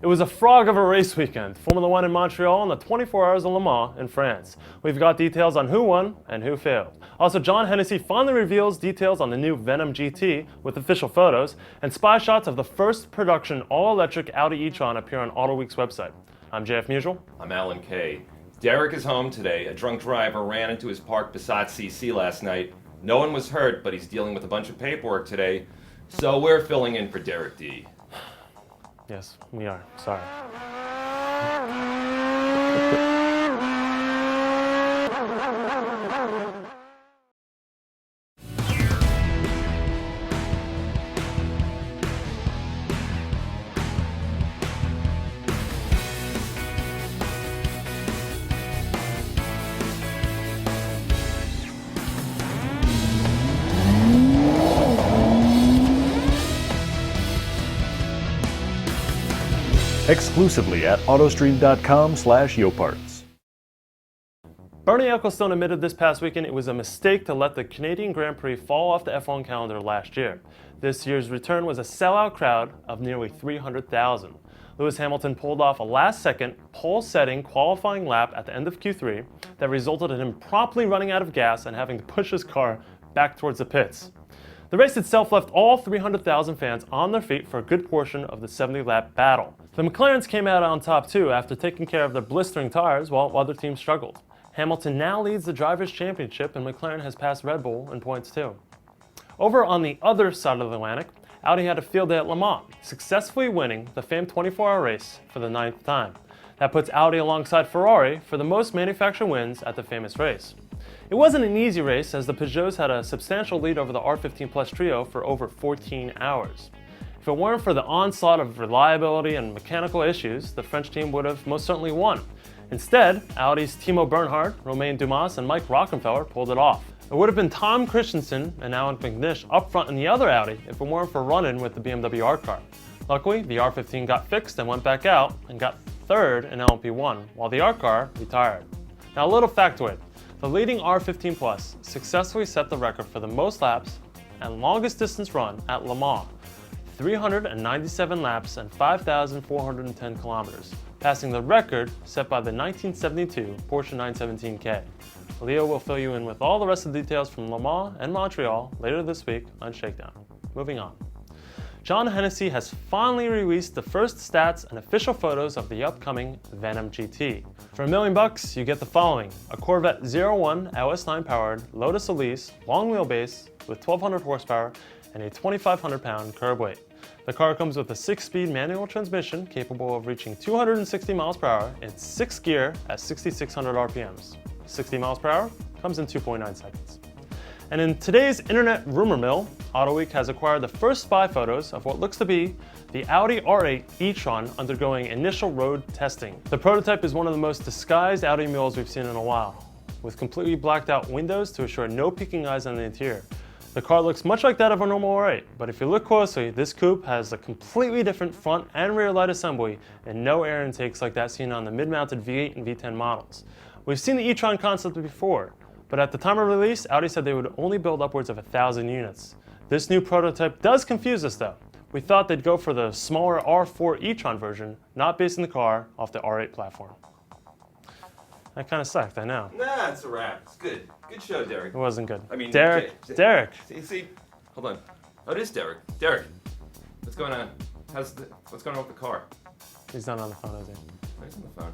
It was a frog of a race weekend. Formula 1 in Montreal and the 24 Hours of Le Mans in France. We've got details on who won and who failed. Also, John Hennessey finally reveals details on the new Venom GT with official photos, and spy shots of the first production all-electric Audi e-Tron appear on AutoWeek's website. I'm JF Musial. I'm Alan Kay. Derek is home today. A drunk driver ran into his parked Passat CC last night. No one was hurt, but he's dealing with a bunch of paperwork today, so we're filling in for Derek D. Yes, we are. Sorry. Exclusively at autostream.com/yoparts. Bernie Ecclestone admitted this past weekend it was a mistake to let the Canadian Grand Prix fall off the F1 calendar last year. This year's return was a sellout crowd of nearly 300,000. Lewis Hamilton pulled off a last-second, pole-setting qualifying lap at the end of Q3 that resulted in him promptly running out of gas and having to push his car back towards the pits. The race itself left all 300,000 fans on their feet for a good portion of the 70-lap battle. The McLarens came out on top too after taking care of their blistering tires while other teams struggled. Hamilton now leads the Drivers' Championship and McLaren has passed Red Bull in points too. Over on the other side of the Atlantic, Audi had a field day at Le Mans, successfully winning the famed 24-hour race for the 9th time. That puts Audi alongside Ferrari for the most manufacturer wins at the famous race. It wasn't an easy race as the Peugeots had a substantial lead over the R15 Plus trio for over 14 hours. If it weren't for the onslaught of reliability and mechanical issues, the French team would have most certainly won. Instead, Audi's Timo Bernhard, Romain Dumas, and Mike Rockenfeller pulled it off. It would have been Tom Christensen and Alan McNish up front in the other Audi if it weren't for run-in with the BMW R car. Luckily, the R15 got fixed and went back out and got third in LMP1, while the R car retired. Now a little factoid. The leading R15 Plus successfully set the record for the most laps and longest distance run at Le Mans, 397 laps and 5,410 kilometers, passing the record set by the 1972 Porsche 917K. Leo will fill you in with all the rest of the details from Le Mans and Montreal later this week on Shakedown. Moving on. John Hennessey has finally released the first stats and official photos of the upcoming Venom GT. For $1 million, you get the following: a Corvette 01 LS9 powered Lotus Elise long wheelbase with 1,200 horsepower and a 2,500-pound curb weight. The car comes with a 6-speed manual transmission capable of reaching 260 miles per hour in 6th gear at 6,600 RPMs. 60 miles per hour comes in 2.9 seconds. And in today's internet rumor mill, AutoWeek has acquired the first spy photos of what looks to be the Audi R8 E-Tron undergoing initial road testing. The prototype is one of the most disguised Audi mules we've seen in a while, with completely blacked out windows to assure no peeking eyes on the interior. The car looks much like that of a normal R8, but if you look closely, this coupe has a completely different front and rear light assembly and no air intakes like that seen on the mid-mounted V8 and V10 models. We've seen the e-Tron concept before, but at the time of release, Audi said they would only build upwards of 1,000 units. This new prototype does confuse us though. We thought they'd go for the smaller R4 e-Tron version, not basing the car off the R8 platform. That kind of sucked, I know. Nah, it's a wrap. It's good. Good show, Derek. It wasn't good. I mean, Derek. See, hold on. Oh, it is Derek. Derek, what's going on? What's going on with the car? He's not on the phone, is he? He's on the phone.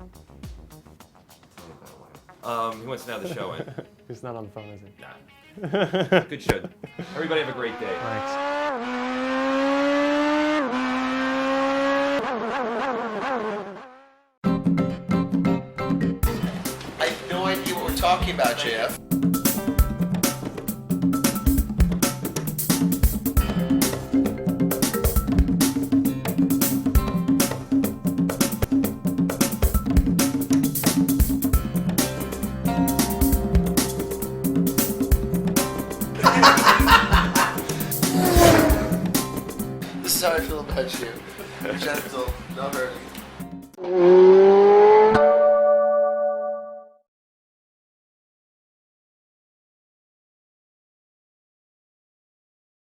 He wants to know the show in. He's not on the phone, is he? Nah. Good show. Everybody have a great day. Thanks. I have no idea what we're talking about, JF. This is how I feel about you. Gentle, no hurting.